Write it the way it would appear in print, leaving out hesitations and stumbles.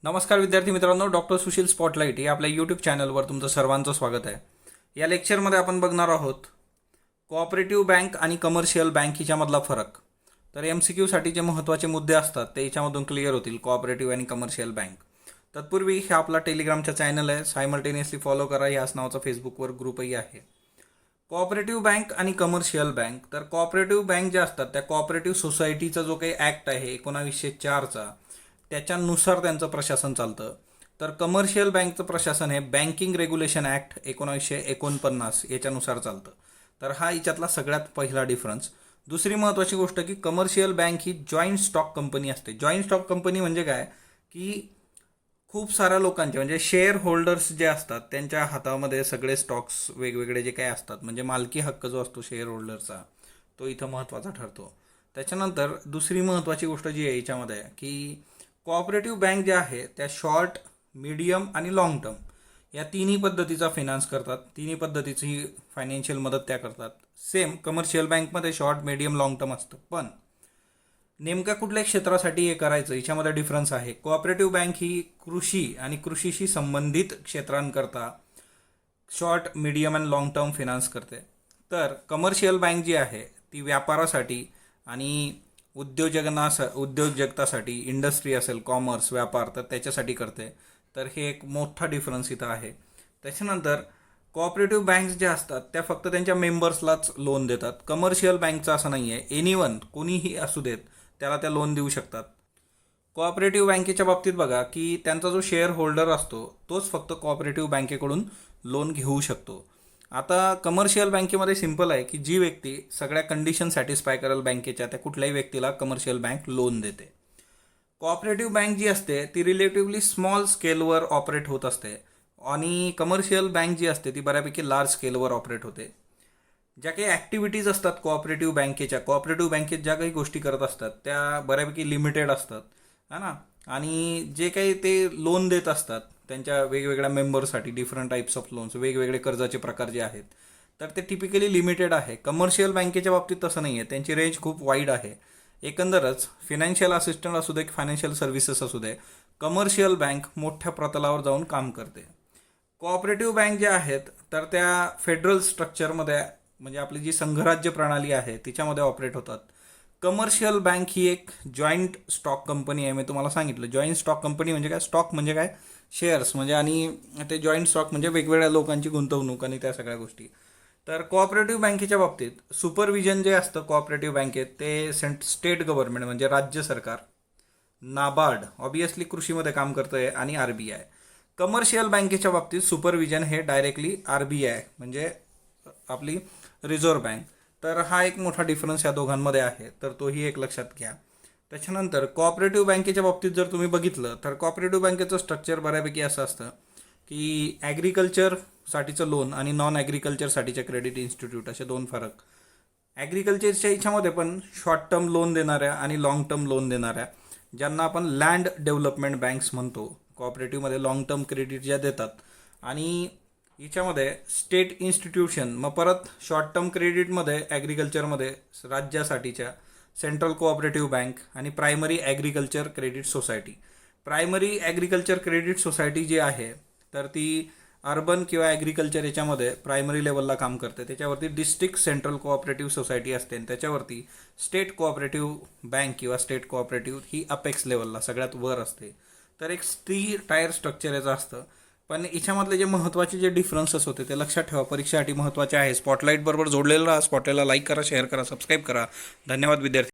नमस्कार विद्यार्थी मित्रांनो, डॉक्टर सुशील स्पॉटलाइट या आपल्या यूट्यूब चॅनलवर तुमचं सर्वांचं स्वागत आहे. या लेक्चरमध्ये आपण बघणार आहोत कोऑपरेटिव्ह बँक आणि कमर्शियल बँक हिच्यामधला फरक. तर MCQ साठी जे महत्त्वाचे मुद्दे असतात ते याच्यामधून क्लिअर होतील, कोऑपरेटिव्ह आणि कमर्शियल बँक. तत्पूर्वी हा आपला टेलिग्रामचा चॅनल आहे, सायमल्टेनियसली फॉलो करा. याच नावाचा फेसबुकवर ग्रुपही आहे. कोऑपरेटिव्ह बँक आणि कमर्शियल बँक. तर कोऑपरेटिव्ह बँक ज्या असतात त्या कोऑपरेटिव्ह सोसायटीचा जो काही ॲक्ट आहे 1904चा त्याच्यानुसार त्यांचं प्रशासन चालतं. तर कमर्शियल बँकचं प्रशासन हे बँकिंग रेग्युलेशन ॲक्ट 1949 याच्यानुसार चालतं. तर हा याच्यातला सगळ्यात पहिला डिफरन्स. दुसरी महत्त्वाची गोष्ट की कमर्शियल बँक ही जॉईंट स्टॉक कंपनी असते. जॉईंट स्टॉक कंपनी म्हणजे काय की खूप साऱ्या लोकांचे म्हणजे शेअर होल्डर्स जे असतात त्यांच्या हातामध्ये सगळे स्टॉक्स वेगवेगळे जे काही असतात, म्हणजे मालकी हक्क जो असतो शेअर होल्डरचा तो इथं महत्त्वाचा ठरतो. त्याच्यानंतर दुसरी महत्त्वाची गोष्ट जी आहे याच्यामध्ये की कोऑपरेटिव्ह बँक ज्या आहे त्या शॉर्ट, मीडियम आणि लाँग टर्म या तिन्ही पद्धतीचा फायनान्स करतात. तिन्ही पद्धतीची फायनान्शियल मदत त्या करतात. सेम कमर्शियल बँकमध्ये शॉर्ट, मीडियम, लाँग टर्म असतं, पण नेमक्या कुठल्या क्षेत्रासाठी हे करायचं याच्यामध्ये डिफरन्स आहे. कोऑपरेटिव्ह बँक ही कृषी आणि कृषीशी संबंधित क्षेत्रांकरता शॉर्ट, मीडियम आणि लाँग टर्म फायनान्स करते. तर कमर्शियल बँक जी आहे ती व्यापारासाठी आणि उद्योजकतासाठी, इंडस्ट्री असेल, कॉमर्स, व्यापार, तर त्याच्यासाठी करते. तर हे एक मोठा डिफरन्स इथं आहे. त्याच्यानंतर कोऑपरेटिव्ह बँक्स ज्या असतात त्या फक्त त्यांच्या मेंबर्सलाच लोन देतात. कमर्शियल बँकचं असं नाही आहे, एनीवन कोणीही असू देत त्याला त्या लोन देऊ शकतात. कोऑपरेटिव्ह बँकेच्या बाबतीत बघा की त्यांचा जो शेअर होल्डर असतो तोच फक्त कोऑपरेटिव्ह बँकेकडून लोन घेऊ शकतो. आता कमर्शियल बँकेमध्ये सिंपल आहे की जी व्यक्ती सगळ्या कंडिशन सॅटिस्फाय करेल बँकेच्या त्या कुठल्याही व्यक्तीला कमर्शियल बँक लोन देते. कोऑपरेटिव्ह बँक जी असते ती रिलेटिव्हली स्मॉल स्केलवर ऑपरेट होत असते आणि कमर्शियल बँक जी असते ती बऱ्यापैकी लार्ज स्केलवर ऑपरेट होते. ज्या काही ॲक्टिव्हिटीज असतात कोऑपरेटिव्ह बँकेत ज्या काही गोष्टी करत असतात त्या बऱ्यापैकी लिमिटेड असतात, है ना. आणि जे काही ते लोन देत असतात त्यांच्या वेगवेगळ्या मेंबरसाठी, डिफरंट टाईप्स ऑफ लोन्स, वेगवेगळे कर्जाचे प्रकार जे आहेत तर ते टिपिकली लिमिटेड आहे. कमर्शियल बँकेच्या बाबतीत तसं नाही आहे, त्यांची रेंज खूप वाईड आहे. एकंदरच फायनान्शियल असिस्टंट असू दे, फायनान्शियल सर्व्हिसेस असू दे, कमर्शियल बँक मोठ्या प्रतलावर जाऊन काम करते. कोऑपरेटिव्ह बँक ज्या आहेत तर त्या फेडरल स्ट्रक्चरमध्ये, म्हणजे आपली जी संघराज्य प्रणाली आहे तिच्यामध्ये ऑपरेट होतात. कमर्शियल बँक ही एक जॉईंट स्टॉक कंपनी आहे. मी तुम्हाला सांगितलं जॉईंट स्टॉक कंपनी म्हणजे काय, स्टॉक म्हणजे काय, शेअर्स म्हणजे, आणि ते जॉईंट स्टॉक म्हणजे वेगवेगळ्या लोकांची गुंतवणूक आणि त्या सगळ्या गोष्टी. तर कोऑपरेटिव्ह बँकेच्या बाबतीत सुपरविजन जे असतं कोऑपरेटिव्ह बँकेत ते स्टेट गव्हर्नमेंट म्हणजे राज्य सरकार, नाबार्ड ऑब्वियसली कृषीमध्ये काम करतं आहे, आणि RBI. कमर्शियल बँकेच्या बाबतीत सुपरविजन हे डायरेक्टली RBI म्हणजे आपली रिझर्व्ह बँक. तर हा एक मोठा डिफरन्स या दोघांमध्ये आहे, तर तोही एक लक्षात घ्या. त्याच्यानंतर कोऑपरेटिव्ह बँकेच्या बाबतीत जर तुम्ही बघितलं तर कोऑपरेटिव्ह बँकेचं स्ट्रक्चर बऱ्यापैकी असं असतं की ॲग्रिकल्चरसाठीचं लोन आणि नॉन ॲग्रिकल्चरसाठीचे क्रेडिट इन्स्टिट्यूट असे दोन फरक. ॲग्रिकल्चरच्या याच्यामध्ये पण शॉर्ट टर्म लोन देणाऱ्या आणि लाँग टर्म लोन देणाऱ्या, ज्यांना आपण लँड डेव्हलपमेंट बँक्स म्हणतो, कोऑपरेटिव्हमध्ये लाँग टर्म क्रेडिट ज्या देतात. आणि याच्यामध्ये स्टेट इन्स्टिट्यूशन, मग परत शॉर्ट टर्म क्रेडिटमध्ये ॲग्रिकल्चरमध्ये राज्यासाठीच्या सेंट्रल कोऑपरेटिव्ह बँक आणि primary agriculture credit society. Primary agriculture credit society जी आहे तर ती अर्बन किंवा ॲग्रिकल्चर याच्यामध्ये प्रायमरी लेवलला काम करते. त्याच्यावरती डिस्ट्रिक्ट सेंट्रल कोऑपरेटिव्ह सोसायटी असते आणि त्याच्यावरती स्टेट कोऑपरेटिव्ह बँक किंवा स्टेट कोऑपरेटिव्ह ही अपेक्स लेवलला सगळ्यात वर असते. तर एक 3 टायर स्ट्रक्चर याचं असतं. पण याच्यामधले जे महत्त्वाचे जे डिफरन्सेस होते ते लक्षात ठेवा, परीक्षेसाठी महत्त्वाचे आहे. स्पॉटलाईट बरोबर जोडलेलं राहा. स्पॉटलाईटला लाईक करा, शेअर करा, सबस्क्राईब करा. धन्यवाद विद्यार्थी.